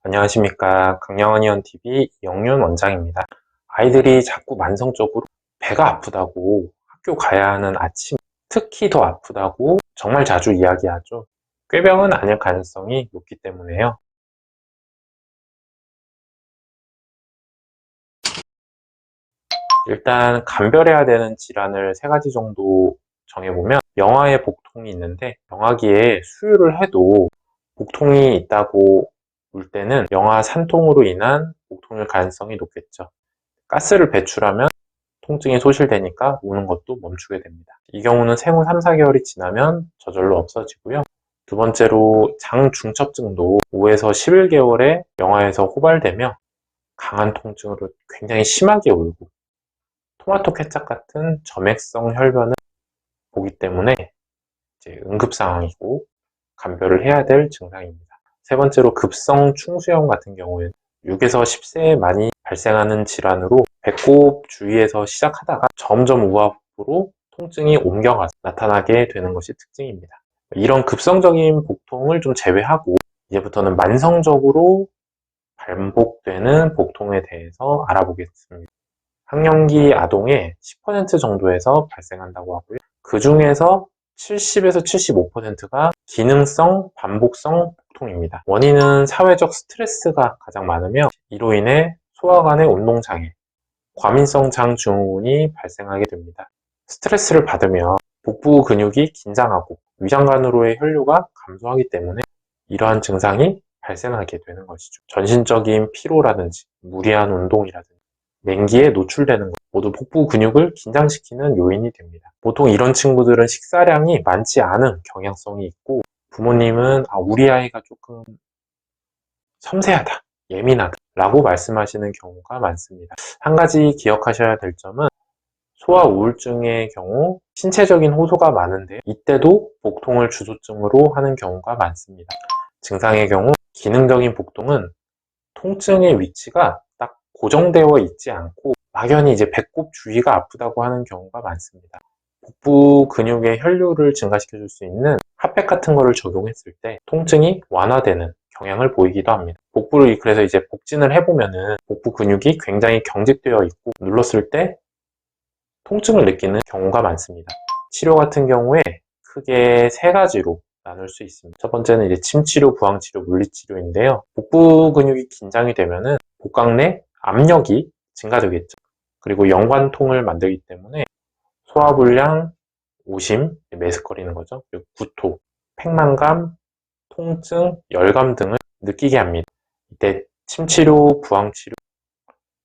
안녕하십니까. 강영원의원TV 영윤 원장입니다. 아이들이 자꾸 만성적으로 배가 아프다고 학교 가야 하는 아침, 특히 더 아프다고 정말 자주 이야기하죠. 꾀병은 아닐 가능성이 높기 때문에요. 일단 감별해야 되는 질환을 3가지 정도 정해보면 영아의 복통이 있는데 영아기에 수유를 해도 복통이 있다고 볼 때는 영아 산통으로 인한 복통일 가능성이 높겠죠. 가스를 배출하면 통증이 소실되니까 우는 것도 멈추게 됩니다. 이 경우는 생후 3, 4개월이 지나면 저절로 없어지고요. 두 번째로 장 중첩증도 5에서 11개월에 영아에서 호발되며 강한 통증으로 굉장히 심하게 울고 토마토 케첩 같은 점액성 혈변을 보기 때문에 이제 응급 상황이고 감별을 해야 될 증상입니다. 세 번째로 급성 충수염 같은 경우에는 6에서 10세에 많이 발생하는 질환으로 배꼽 주위에서 시작하다가 점점 우압으로 통증이 옮겨가서 나타나게 되는 것이 특징입니다. 이런 급성적인 복통을 좀 제외하고 이제부터는 만성적으로 반복되는 복통에 대해서 알아보겠습니다. 학령기 아동의 10% 정도에서 발생한다고 하고요. 그 중에서 70에서 75%가 기능성 반복성 복통입니다. 원인은 사회적 스트레스가 가장 많으며 이로 인해 소화관의 운동장애, 과민성 장증후군이 발생하게 됩니다. 스트레스를 받으면 복부 근육이 긴장하고 위장관으로의 혈류가 감소하기 때문에 이러한 증상이 발생하게 되는 것이죠. 전신적인 피로라든지 무리한 운동이라든지 냉기에 노출되는 것 모두 복부 근육을 긴장시키는 요인이 됩니다. 보통 이런 친구들은 식사량이 많지 않은 경향성이 있고 부모님은 우리 아이가 조금 섬세하다, 예민하다 라고 말씀하시는 경우가 많습니다. 한 가지 기억하셔야 될 점은 소아 우울증의 경우 신체적인 호소가 많은데 이때도 복통을 주소증으로 하는 경우가 많습니다. 증상의 경우 기능적인 복통은 통증의 위치가 딱 고정되어 있지 않고 막연히 이제 배꼽 주위가 아프다고 하는 경우가 많습니다. 복부 근육의 혈류를 증가시켜 줄 수 있는 핫팩 같은 거를 적용했을 때 통증이 완화되는 경향을 보이기도 합니다. 복부를 그래서 이제 복진을 해보면은 복부 근육이 굉장히 경직되어 있고 눌렀을 때 통증을 느끼는 경우가 많습니다. 치료 같은 경우에 크게 3가지로 나눌 수 있습니다. 첫 번째는 이제 침치료, 부항치료, 물리치료인데요. 복부 근육이 긴장이 되면은 복강 내 압력이 증가되겠죠. 그리고 연관통을 만들기 때문에 소화불량, 오심, 메스꺼리는 거죠. 그리고 구토, 팽만감, 통증, 열감 등을 느끼게 합니다. 이때 침치료, 부항치료,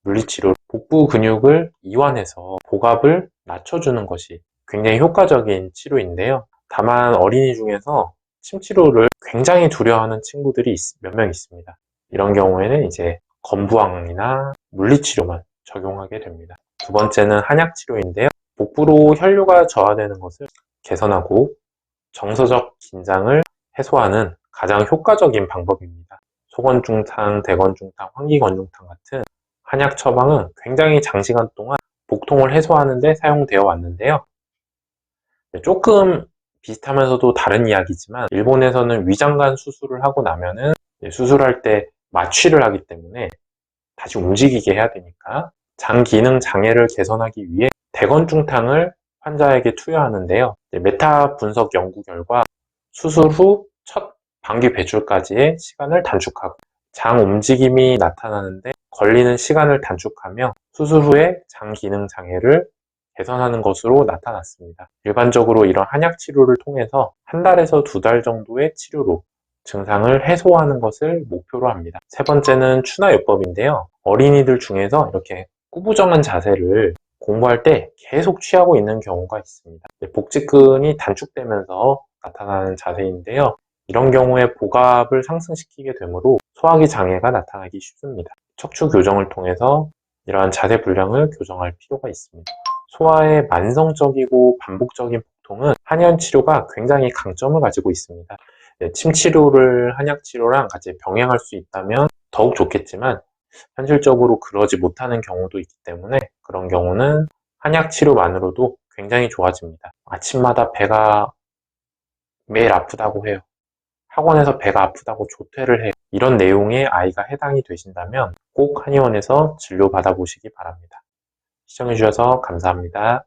물리치료, 복부 근육을 이완해서 복압을 낮춰주는 것이 굉장히 효과적인 치료인데요. 다만 어린이 중에서 침치료를 굉장히 두려워하는 친구들이 몇 명 있습니다. 이런 경우에는 이제 건부항이나 물리치료만 적용하게 됩니다. 두 번째는 한약치료인데요. 복부로 혈류가 저하되는 것을 개선하고 정서적 긴장을 해소하는 가장 효과적인 방법입니다. 소건중탕, 대건중탕, 환기건중탕 같은 한약 처방은 굉장히 장시간 동안 복통을 해소하는 데 사용되어 왔는데요. 조금 비슷하면서도 다른 이야기지만 일본에서는 위장관 수술을 하고 나면은 수술할 때 마취를 하기 때문에 다시 움직이게 해야 되니까 장 기능 장애를 개선하기 위해 대건중탕을 환자에게 투여하는데요. 메타 분석 연구 결과 수술 후 첫 방귀 배출까지의 시간을 단축하고 장 움직임이 나타나는데 걸리는 시간을 단축하며 수술 후에 장 기능 장애를 개선하는 것으로 나타났습니다. 일반적으로 이런 한약 치료를 통해서 1달에서 2달 정도의 치료로 증상을 해소하는 것을 목표로 합니다. 세 번째는 추나요법인데요. 어린이들 중에서 이렇게 꾸부정한 자세를 공부할 때 계속 취하고 있는 경우가 있습니다. 복직근이 단축되면서 나타나는 자세인데요. 이런 경우에 복압을 상승시키게 되므로 소화기 장애가 나타나기 쉽습니다. 척추 교정을 통해서 이러한 자세 불량을 교정할 필요가 있습니다. 소아의 만성적이고 반복적인 복통은 한의원 치료가 굉장히 강점을 가지고 있습니다. 침 치료를 한약 치료랑 같이 병행할 수 있다면 더욱 좋겠지만 현실적으로 그러지 못하는 경우도 있기 때문에 그런 경우는 한약 치료만으로도 굉장히 좋아집니다. 아침마다 배가 매일 아프다고 해요. 학원에서 배가 아프다고 조퇴를 해. 이런 내용의 아이가 해당이 되신다면 꼭 한의원에서 진료 받아보시기 바랍니다. 시청해주셔서 감사합니다.